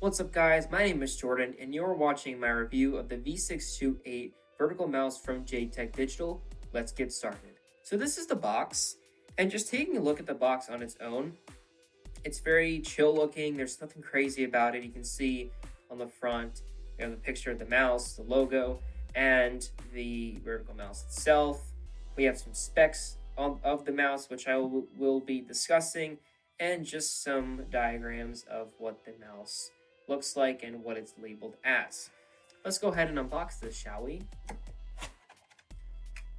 What's up guys, my name is Jordan and you're watching my review of the V628 Vertical Mouse from JTech Digital. Let's get started. So this is the box, and just taking a look at the box on its own, it's very chill looking. There's nothing crazy about it. You can see on the front, you know, the picture of the mouse, the logo, and the vertical mouse itself. We have some specs of the mouse, which I will be discussing, and just some diagrams of what the mouse looks like and what it's labeled as. Let's go ahead and unbox this, shall we?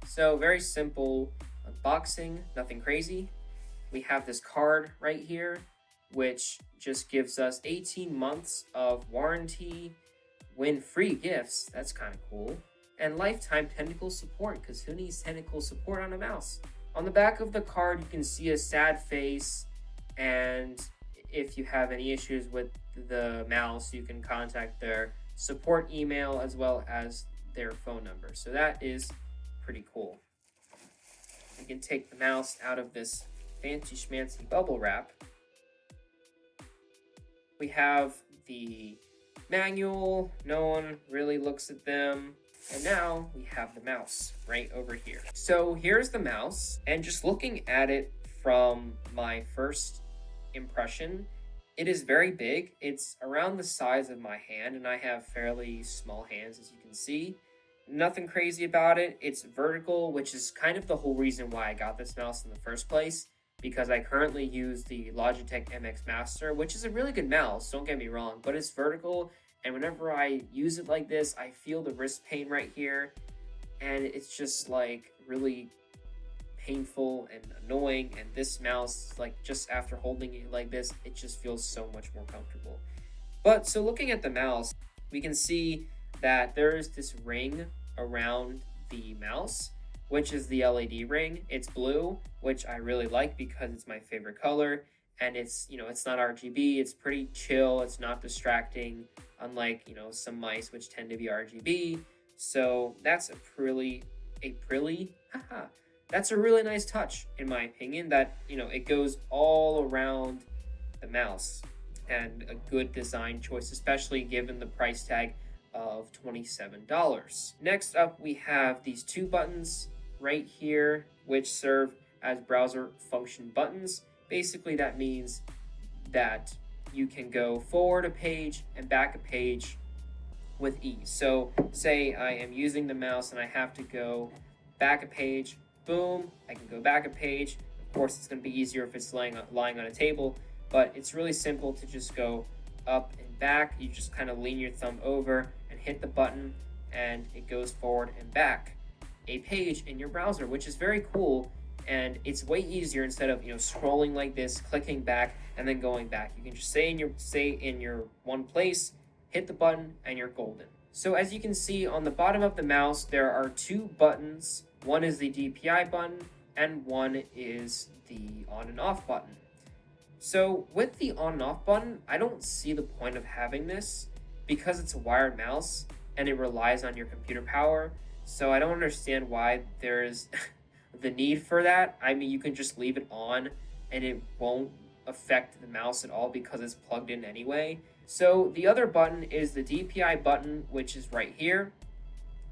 So very simple unboxing, nothing crazy. We have this card right here, which just gives us 18 months of warranty, win free gifts, that's kind of cool, and lifetime technical support, because who needs technical support on a mouse? On the back of the card, you can see a sad face, and if you have any issues with the mouse, you can contact their support email as well as their phone number. So that is pretty cool. You can take the mouse out of this fancy schmancy bubble wrap. We have the manual, no one really looks at them. And now we have the mouse right over here. So here's the mouse, and just looking at it from my first impression, it is very big. It's around the size of my hand, and I have fairly small hands, as you can see. Nothing crazy about it. It's vertical, which is kind of the whole reason why I got this mouse in the first place, because I currently use the Logitech MX Master, which is a really good mouse, don't get me wrong, but it's vertical, and whenever I use it like this, I feel the wrist pain right here, and it's just like really painful and annoying. And this mouse, like, just after holding it like this, it just feels so much more comfortable. But so looking at the mouse, we can see that there is this ring around the mouse, which is the LED ring. It's blue, which I really like because it's my favorite color, and it's, you know, it's not RGB. It's pretty chill. It's not distracting, unlike, you know, some mice which tend to be RGB. So that's that's a really nice touch, in my opinion, that, you know, it goes all around the mouse, and a good design choice, especially given the price tag of $27. Next up, we have these two buttons right here, which serve as browser function buttons. Basically, that means that you can go forward a page and back a page with ease. So say I am using the mouse and I have to go back a page, boom, I can go back a page. Of course, it's going to be easier if it's lying on a table, but it's really simple to just go up and back. You just kind of lean your thumb over and hit the button, and it goes forward and back a page in your browser, which is very cool. And it's way easier, instead of, you know, scrolling like this, clicking back and then going back. You can just stay in your one place, hit the button, and you're golden. So as you can see on the bottom of the mouse, there are two buttons. One is the DPI button, and one is the on and off button. So with the on and off button, I don't see the point of having this, because it's a wired mouse and it relies on your computer power. So I don't understand why there's the need for that. I mean, you can just leave it on and it won't affect the mouse at all because it's plugged in anyway. So the other button is the DPI button, which is right here.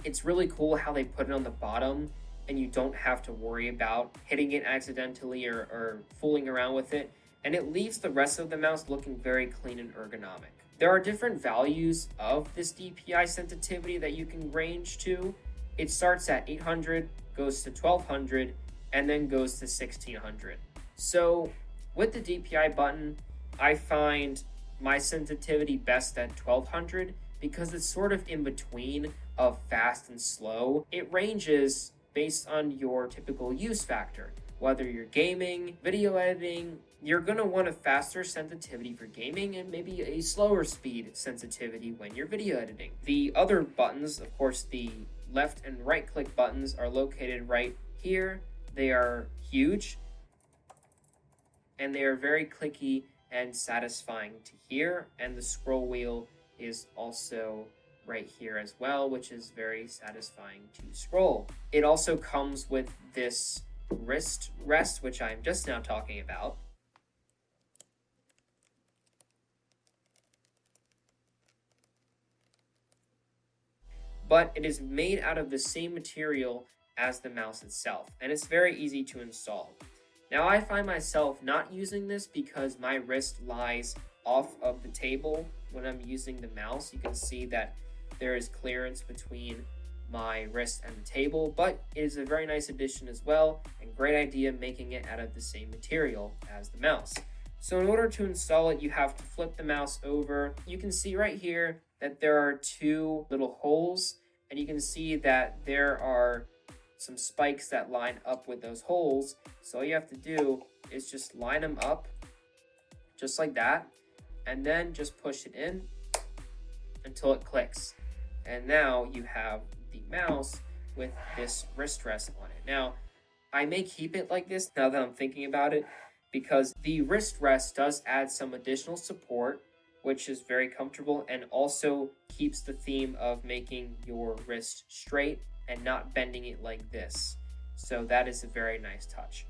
It's really cool how they put it on the bottom, and you don't have to worry about hitting it accidentally or fooling around with it. And it leaves the rest of the mouse looking very clean and ergonomic. There are different values of this DPI sensitivity that you can range to. It starts at 800, goes to 1200, and then goes to 1600. So with the DPI button, I find my sensitivity best at 1200, because it's sort of in between of fast and slow. It ranges based on your typical use factor. Whether you're gaming, video editing, you're going to want a faster sensitivity for gaming and maybe a slower speed sensitivity when you're video editing. The other buttons, of course, the left and right click buttons, are located right here. They are huge, and they are very clicky and satisfying to hear. And the scroll wheel is also right here as well, which is very satisfying to scroll. It also comes with this wrist rest, which I'm just now talking about. but it is made out of the same material as the mouse itself, and it's very easy to install. Now I find myself not using this because my wrist lies off of the table when I'm using the mouse. You can see that there is clearance between my wrist and the table, but it is a very nice addition as well, and great idea making it out of the same material as the mouse. So in order to install it, you have to flip the mouse over. You can see right here that there are two little holes, and you can see that there are some spikes that line up with those holes. So all you have to do is just line them up just like that, and then just push it in until it clicks. And now you have the mouse with this wrist rest on it. Now, I may keep it like this now that I'm thinking about it, because the wrist rest does add some additional support, which is very comfortable and also keeps the theme of making your wrist straight and not bending it like this. So that is a very nice touch.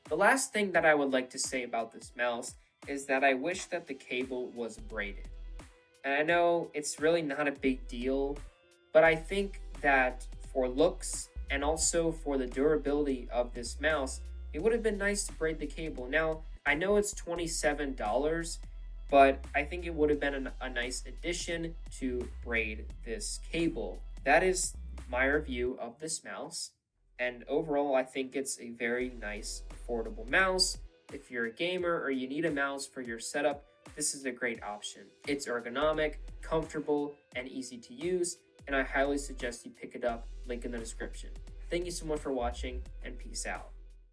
The last thing that I would like to say about this mouse is that I wish that the cable was braided. And I know it's really not a big deal, but I think that for looks and also for the durability of this mouse, it would have been nice to braid the cable. Now, I know it's $27, but I think it would have been a nice addition to braid this cable. That is my review of this mouse, and overall I think it's a very nice, affordable mouse. If you're a gamer or you need a mouse for your setup, this is a great option. It's ergonomic, comfortable, and easy to use, and I highly suggest you pick it up. Link in the description. Thank you so much for watching, and peace out.